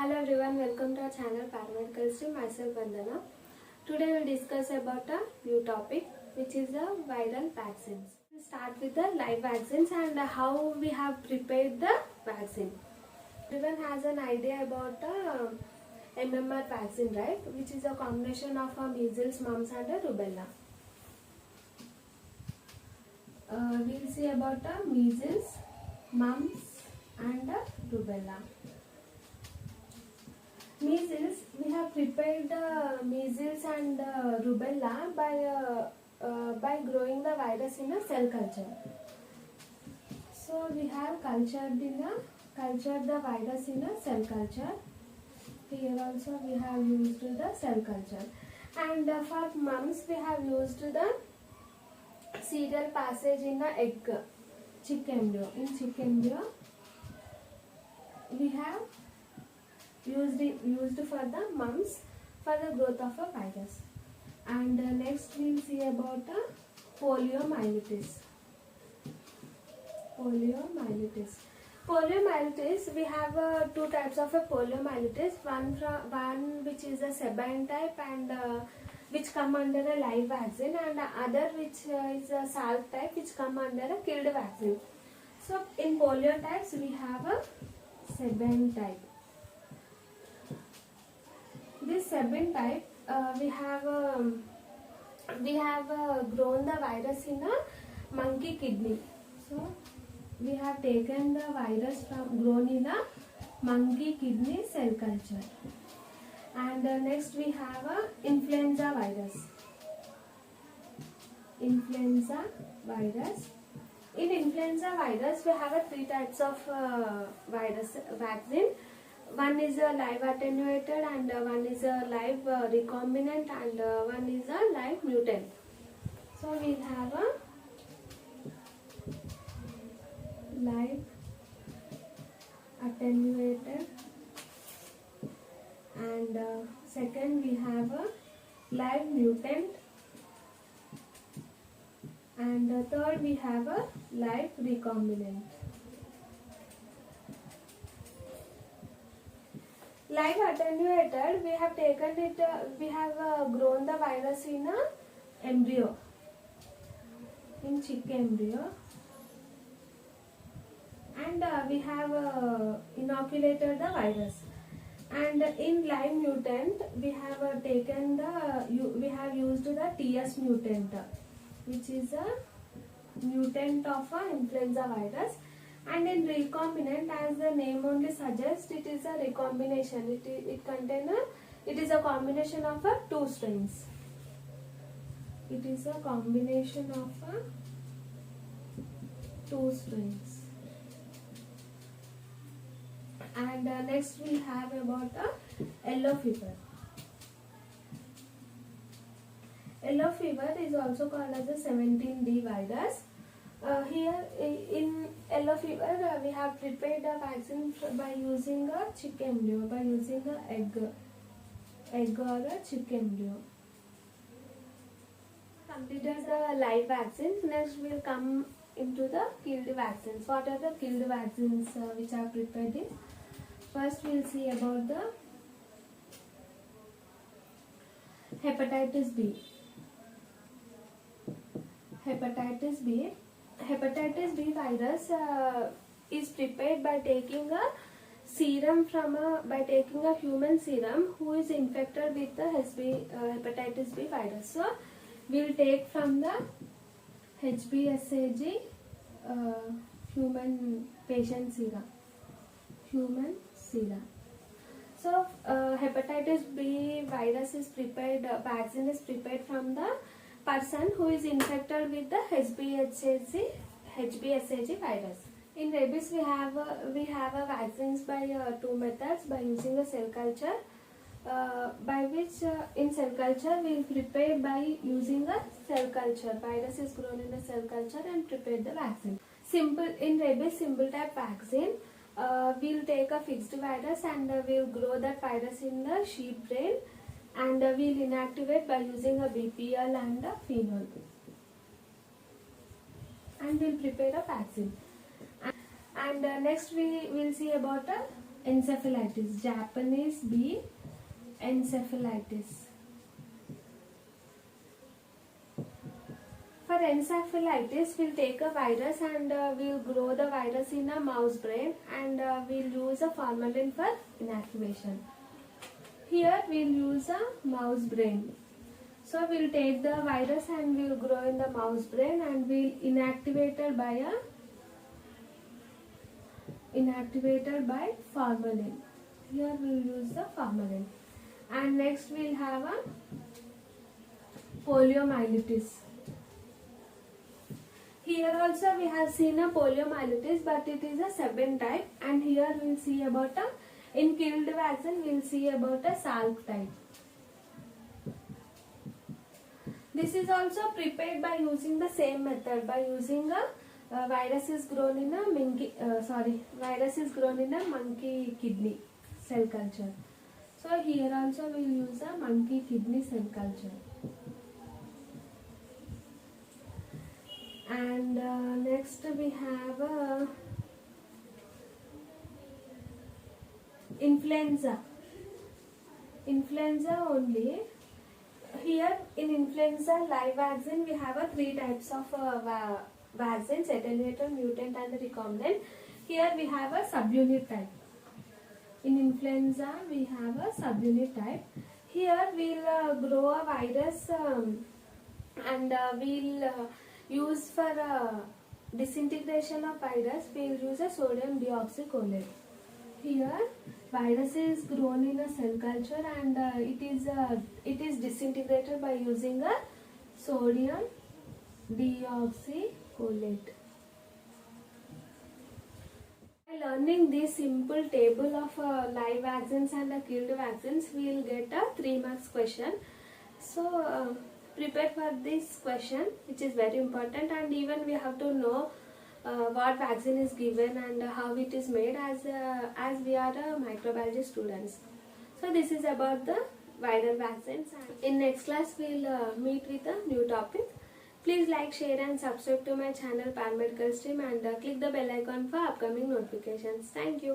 Hello everyone, welcome to our channel Paramedical Stream. Myself Vandana. Today we will discuss about a new topic which is the viral vaccines. We will start with the live vaccines and how we have prepared the vaccine. Everyone has an idea about MMR vaccine, right? Which is a combination of measles, mumps and rubella. We will see about measles, mumps and rubella. Measles, we have prepared measles and rubella by growing the virus in a cell culture. So we have cultured the virus in a cell culture. Here also we have used the cell culture. And for mumps we have used the serial passage in the egg, chick embryo. In chick embryo we have used for the mumps for the growth of a virus. And next we will see about poliomyelitis. Poliomyelitis, we have two types of poliomyelitis. One which is a Sabine type and which come under a live vaccine, and other which is a Salk type which come under a killed vaccine. So in polio types we have a Sabine type. This Sabine type we have grown the virus in a monkey kidney. So we have taken the virus grown in a monkey kidney cell culture. And next we have a influenza virus. In influenza virus we have three types of vaccine. One is a live attenuated, and one is a live recombinant, and one is a live mutant. So we have a live attenuated, and second we have a live mutant, and third we have a live recombinant. Live attenuated, we have taken it, we have grown the virus in a embryo, in chick embryo, and we have inoculated the virus. And in live mutant, we have taken we have used the TS mutant, which is a mutant of influenza virus. And in recombinant, as the name only suggests, it is a recombination. It is a combination of two strains. It is a combination of two strains. And next we have about yellow fever. Yellow fever is also called as a 17D virus. Here in yellow fever we have prepared a vaccine by using a chick embryo, by using a egg or a chick embryo. Completed the live vaccines. Next we will come into the killed vaccines. What are the killed vaccines which are prepared in? First we will see about the hepatitis B. Hepatitis B virus is prepared by taking a serum by taking a human serum who is infected with the hepatitis B virus. So we will take from the HBsAg human patient serum. So hepatitis B virus is prepared, vaccine is prepared from the person who is infected with the HBsAg virus. In rabies we have a vaccines by two methods, by using a cell culture, by which in cell culture we will prepare by using a cell culture. Virus is grown in a cell culture and prepare the vaccine. In rabies simple type vaccine, we will take a fixed virus and we will grow that virus in the sheep brain, and we will inactivate by using a BPL and a phenol, and we will prepare a vaccine. And next we will see about encephalitis. Japanese B, encephalitis. For encephalitis, we'll take a virus and we'll grow the virus in a mouse brain, and we'll use a formalin for inactivation. Here we'll use a mouse brain. So we'll take the virus and we'll grow in the mouse brain, and we'll inactivate by formalin. Here we'll use the formalin. And next we'll have a poliomyelitis. Here also we have seen a poliomyelitis, but it is a Sabin type, and here we'll see about in killed vaccine we'll see about a Salk type. This is also prepared by using the same method, by using a virus is grown in a monkey kidney cell culture. So here also we will use a monkey kidney cell culture. And next we have influenza only. Here in influenza live vaccine we have three types of vaccines: attenuated, mutant and recombinant. Here we have a subunit type. In influenza we have a subunit type. Here we'll grow a virus and we'll use for disintegration of virus, we'll use a sodium deoxycholate. Here virus is grown in a cell culture, and it is disintegrated by using a sodium deoxycholate. By learning this simple table of live vaccines and killed vaccines, we will get a 3 marks question. So prepare for this question, which is very important, and even we have to know what vaccine is given and how it is made, as we are microbiology students. So this is about the viral vaccines. In next class we'll meet with a new topic. Please like, share and subscribe to my channel Paramedical Stream, and click the bell icon for upcoming notifications. Thank you.